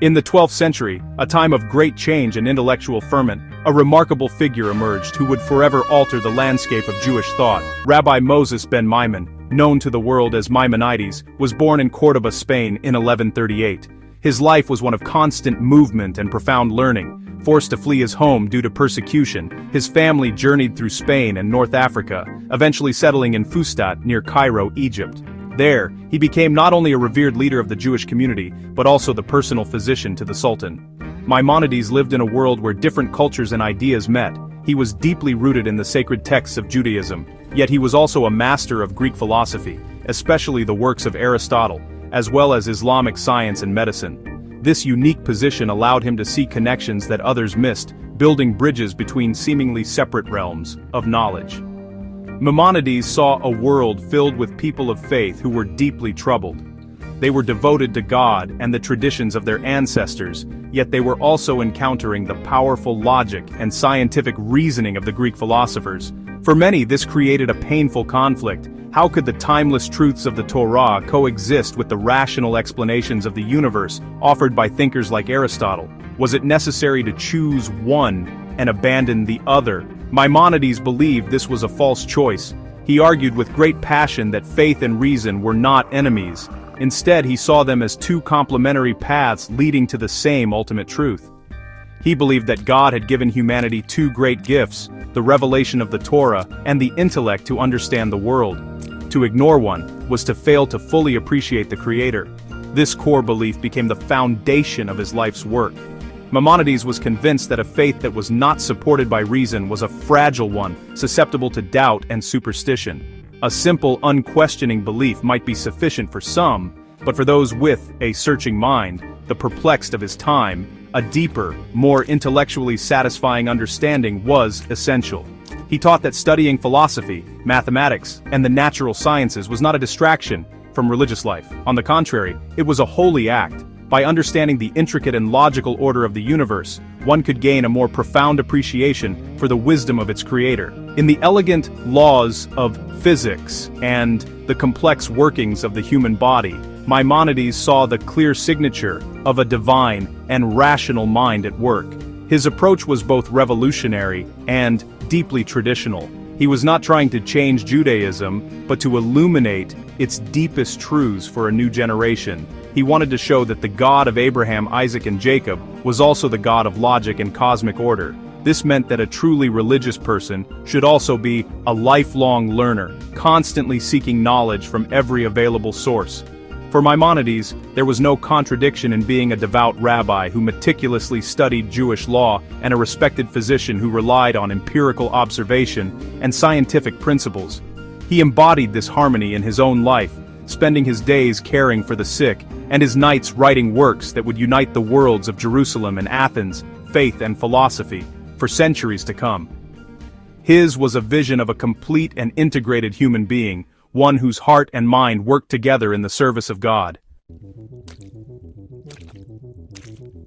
In the 12th century, a time of great change and intellectual ferment, a remarkable figure emerged who would forever alter the landscape of Jewish thought. Rabbi Moses ben Maimon, known to the world as Maimonides, was born in Córdoba, Spain in 1138. His life was one of constant movement and profound learning. Forced to flee his home due to persecution, his family journeyed through Spain and North Africa, eventually settling in Fustat near Cairo, Egypt. There, he became not only a revered leader of the Jewish community, but also the personal physician to the Sultan. Maimonides lived in a world where different cultures and ideas met. He was deeply rooted in the sacred texts of Judaism, yet he was also a master of Greek philosophy, especially the works of Aristotle, as well as Islamic science and medicine. This unique position allowed him to see connections that others missed, building bridges between seemingly separate realms of knowledge. Maimonides saw a world filled with people of faith who were deeply troubled. They were devoted to God and the traditions of their ancestors, yet they were also encountering the powerful logic and scientific reasoning of the Greek philosophers. For many, this created a painful conflict. How could the timeless truths of the Torah coexist with the rational explanations of the universe offered by thinkers like Aristotle? Was it necessary to choose one and abandon the other? Maimonides believed this was a false choice. He argued with great passion that faith and reason were not enemies. Instead, he saw them as two complementary paths leading to the same ultimate truth. He believed that God had given humanity two great gifts, the revelation of the Torah and the intellect to understand the world. To ignore one was to fail to fully appreciate the Creator. This core belief became the foundation of his life's work. Maimonides was convinced that a faith that was not supported by reason was a fragile one, susceptible to doubt and superstition. A simple, unquestioning belief might be sufficient for some, but for those with a searching mind, the perplexed of his time, a deeper, more intellectually satisfying understanding was essential. He taught that studying philosophy, mathematics, and the natural sciences was not a distraction from religious life. On the contrary, it was a holy act. By understanding the intricate and logical order of the universe, one could gain a more profound appreciation for the wisdom of its creator. In the elegant laws of physics and the complex workings of the human body, Maimonides saw the clear signature of a divine and rational mind at work. His approach was both revolutionary and deeply traditional. He was not trying to change Judaism, but to illuminate its deepest truths for a new generation. He wanted to show that the God of Abraham, Isaac, and Jacob was also the God of logic and cosmic order. This meant that a truly religious person should also be a lifelong learner, constantly seeking knowledge from every available source. For Maimonides, there was no contradiction in being a devout rabbi who meticulously studied Jewish law and a respected physician who relied on empirical observation and scientific principles. He embodied this harmony in his own life, spending his days caring for the sick, and his nights writing works that would unite the worlds of Jerusalem and Athens, faith and philosophy, for centuries to come. His was a vision of a complete and integrated human being, one whose heart and mind worked together in the service of God.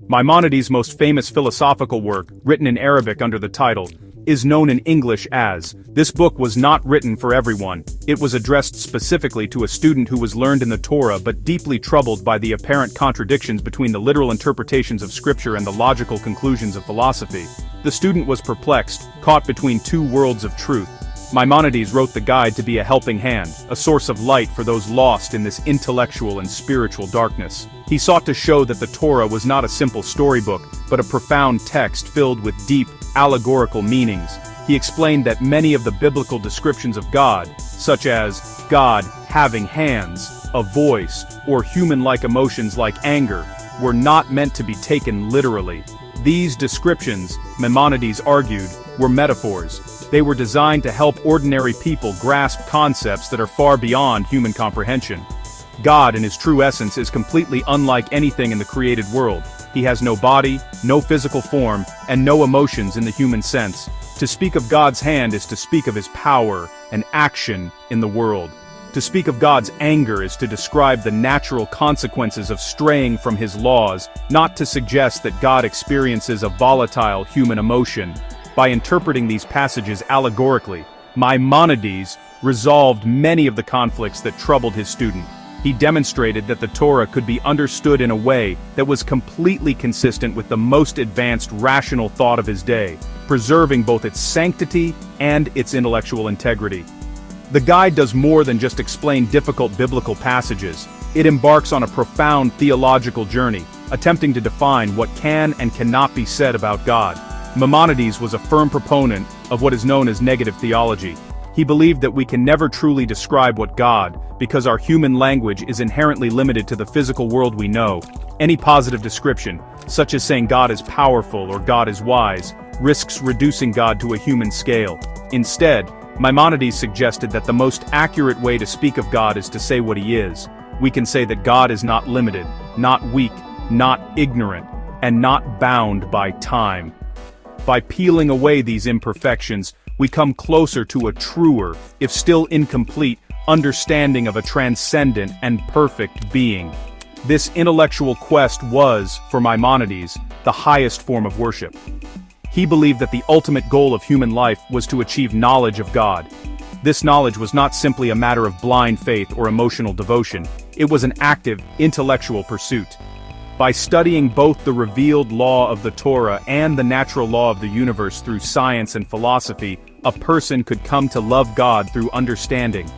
Maimonides' most famous philosophical work, written in Arabic under the title, is known in English as. This book was not written for everyone. It was addressed specifically to a student who was learned in the Torah but deeply troubled by the apparent contradictions between the literal interpretations of Scripture and the logical conclusions of philosophy. The student was perplexed, caught between two worlds of truth. Maimonides wrote the guide to be a helping hand, a source of light for those lost in this intellectual and spiritual darkness. He sought to show that the Torah was not a simple storybook, but a profound text filled with deep, allegorical meanings. He explained that many of the biblical descriptions of God, such as God having hands, a voice, or human-like emotions like anger, were not meant to be taken literally. These descriptions, Maimonides argued, were metaphors. They were designed to help ordinary people grasp concepts that are far beyond human comprehension. God in his true essence is completely unlike anything in the created world. He has no body, no physical form, and no emotions in the human sense. To speak of God's hand is to speak of his power and action in the world. To speak of God's anger is to describe the natural consequences of straying from his laws, not to suggest that God experiences a volatile human emotion. By interpreting these passages allegorically, Maimonides resolved many of the conflicts that troubled his student. He demonstrated that the Torah could be understood in a way that was completely consistent with the most advanced rational thought of his day, preserving both its sanctity and its intellectual integrity. The guide does more than just explain difficult biblical passages. It embarks on a profound theological journey, attempting to define what can and cannot be said about God. Maimonides was a firm proponent of what is known as negative theology. He believed that we can never truly describe what God, because our human language is inherently limited to the physical world we know. Any positive description, such as saying God is powerful or God is wise, risks reducing God to a human scale. Instead, Maimonides suggested that the most accurate way to speak of God is to say what he is. We can say that God is not limited, not weak, not ignorant, and not bound by time. By peeling away these imperfections, we come closer to a truer, if still incomplete, understanding of a transcendent and perfect being. This intellectual quest was, for Maimonides, the highest form of worship. He believed that the ultimate goal of human life was to achieve knowledge of God. This knowledge was not simply a matter of blind faith or emotional devotion, it was an active, intellectual pursuit. By studying both the revealed law of the Torah and the natural law of the universe through science and philosophy, a person could come to love God through understanding.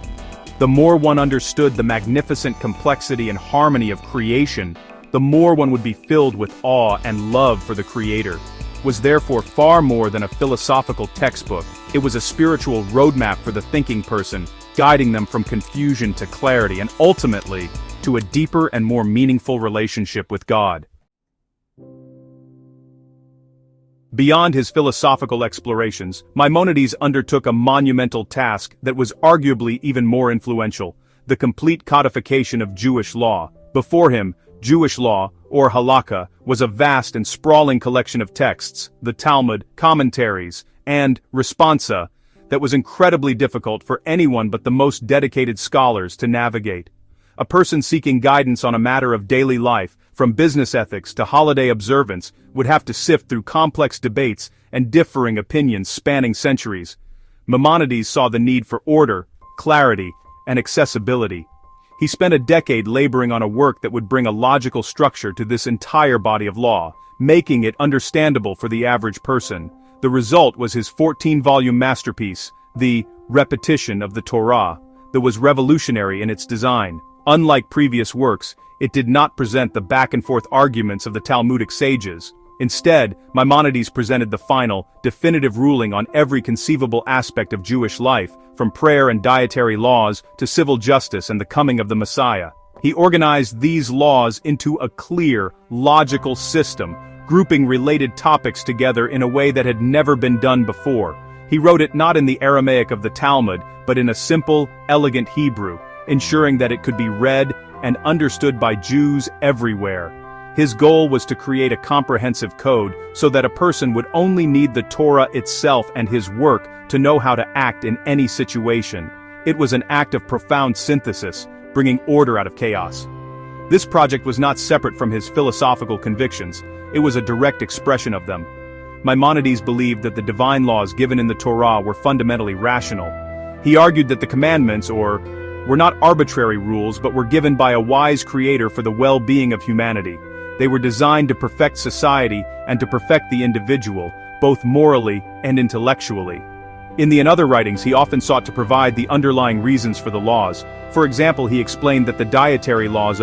The more one understood the magnificent complexity and harmony of creation, the more one would be filled with awe and love for the Creator. It was therefore far more than a philosophical textbook. It was a spiritual roadmap for the thinking person, guiding them from confusion to clarity and ultimately to a deeper and more meaningful relationship with God. Beyond his philosophical explorations, Maimonides undertook a monumental task that was arguably even more influential: the complete codification of Jewish law. Before him, Jewish law, or halakha, was a vast and sprawling collection of texts, the Talmud, commentaries, and responsa, that was incredibly difficult for anyone but the most dedicated scholars to navigate. A person seeking guidance on a matter of daily life, from business ethics to holiday observance, would have to sift through complex debates and differing opinions spanning centuries. Maimonides saw the need for order, clarity, and accessibility. He spent a decade laboring on a work that would bring a logical structure to this entire body of law, making it understandable for the average person. The result was his 14-volume masterpiece, the Repetition of the Torah, that was revolutionary in its design. Unlike previous works, it did not present the back-and-forth arguments of the Talmudic sages. Instead, Maimonides presented the final, definitive ruling on every conceivable aspect of Jewish life, from prayer and dietary laws to civil justice and the coming of the Messiah. He organized these laws into a clear, logical system, grouping related topics together in a way that had never been done before. He wrote it not in the Aramaic of the Talmud, but in a simple, elegant Hebrew, ensuring that it could be read and understood by Jews everywhere. His goal was to create a comprehensive code so that a person would only need the Torah itself and his work to know how to act in any situation. It was an act of profound synthesis, bringing order out of chaos. This project was not separate from his philosophical convictions, it was a direct expression of them. Maimonides believed that the divine laws given in the Torah were fundamentally rational. He argued that the commandments, were not arbitrary rules but were given by a wise creator for the well-being of humanity. They were designed to perfect society and to perfect the individual, both morally and intellectually. In the and other writings he often sought to provide the underlying reasons for the laws. For example, he explained that the dietary laws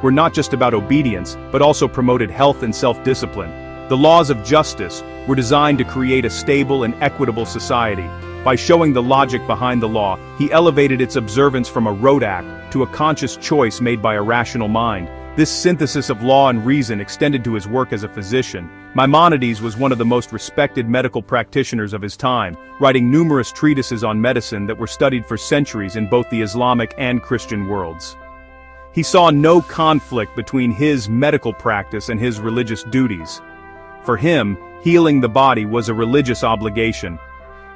were not just about obedience, but also promoted health and self-discipline. The laws of justice were designed to create a stable and equitable society. By showing the logic behind the law, he elevated its observance from a rote act to a conscious choice made by a rational mind. This synthesis of law and reason extended to his work as a physician. Maimonides was one of the most respected medical practitioners of his time, writing numerous treatises on medicine that were studied for centuries in both the Islamic and Christian worlds. He saw no conflict between his medical practice and his religious duties. For him, healing the body was a religious obligation.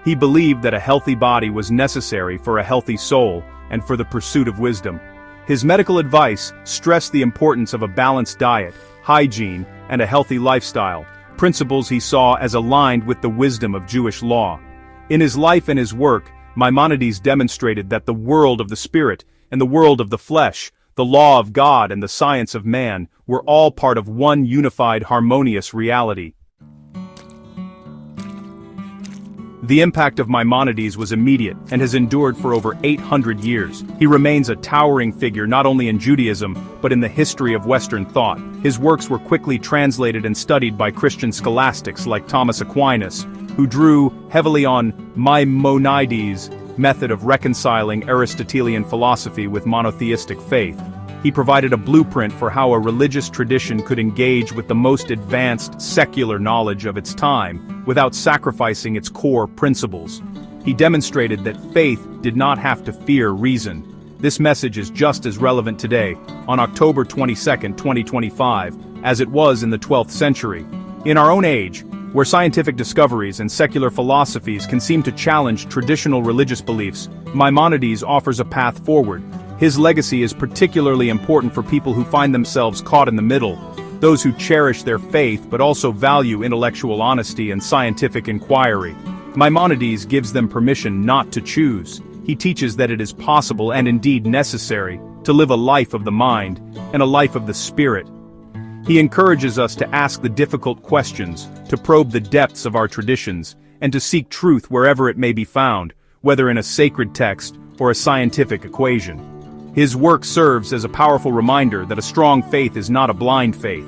He believed that a healthy body was necessary for a healthy soul and for the pursuit of wisdom. His medical advice stressed the importance of a balanced diet, hygiene, and a healthy lifestyle, principles he saw as aligned with the wisdom of Jewish law. In his life and his work, Maimonides demonstrated that the world of the spirit and the world of the flesh, the law of God and the science of man, were all part of one unified, harmonious reality. The impact of Maimonides was immediate and has endured for over 800 years. He remains a towering figure not only in Judaism, but in the history of Western thought. His works were quickly translated and studied by Christian scholastics like Thomas Aquinas, who drew heavily on Maimonides' method of reconciling Aristotelian philosophy with monotheistic faith. He provided a blueprint for how a religious tradition could engage with the most advanced secular knowledge of its time, without sacrificing its core principles. He demonstrated that faith did not have to fear reason. This message is just as relevant today, on October 22, 2025, as it was in the 12th century. In our own age, where scientific discoveries and secular philosophies can seem to challenge traditional religious beliefs, Maimonides offers a path forward. His legacy is particularly important for people who find themselves caught in the middle, those who cherish their faith but also value intellectual honesty and scientific inquiry. Maimonides gives them permission not to choose. He teaches that it is possible and indeed necessary to live a life of the mind and a life of the spirit. He encourages us to ask the difficult questions, to probe the depths of our traditions, and to seek truth wherever it may be found, whether in a sacred text or a scientific equation. His work serves as a powerful reminder that a strong faith is not a blind faith.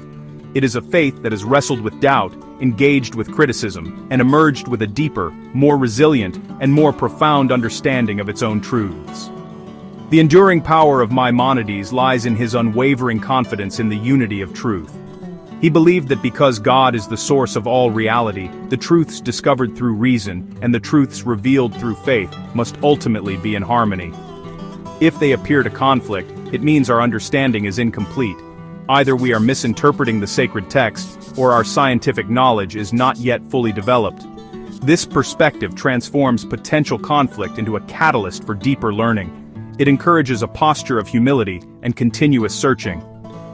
It is a faith that has wrestled with doubt, engaged with criticism, and emerged with a deeper, more resilient, and more profound understanding of its own truths. The enduring power of Maimonides lies in his unwavering confidence in the unity of truth. He believed that because God is the source of all reality, the truths discovered through reason and the truths revealed through faith must ultimately be in harmony. If they appear to conflict, it means our understanding is incomplete. Either we are misinterpreting the sacred text, or our scientific knowledge is not yet fully developed. This perspective transforms potential conflict into a catalyst for deeper learning. It encourages a posture of humility and continuous searching.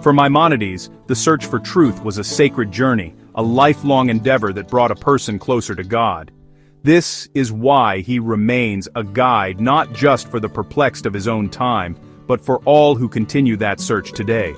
For Maimonides, the search for truth was a sacred journey, a lifelong endeavor that brought a person closer to God. This is why he remains a guide not just for the perplexed of his own time, but for all who continue that search today.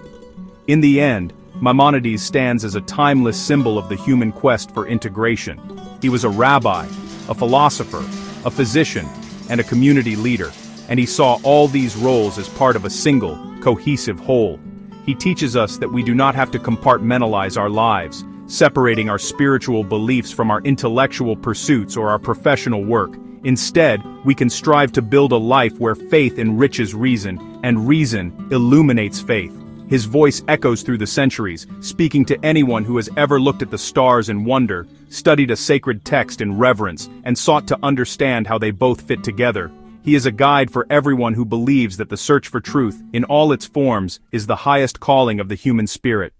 In the end, Maimonides stands as a timeless symbol of the human quest for integration. He was a rabbi, a philosopher, a physician, and a community leader, and he saw all these roles as part of a single, cohesive whole. He teaches us that we do not have to compartmentalize our lives, separating our spiritual beliefs from our intellectual pursuits or our professional work. Instead, we can strive to build a life where faith enriches reason, and reason illuminates faith. His voice echoes through the centuries, speaking to anyone who has ever looked at the stars in wonder, studied a sacred text in reverence, and sought to understand how they both fit together. He is a guide for everyone who believes that the search for truth, in all its forms, is the highest calling of the human spirit.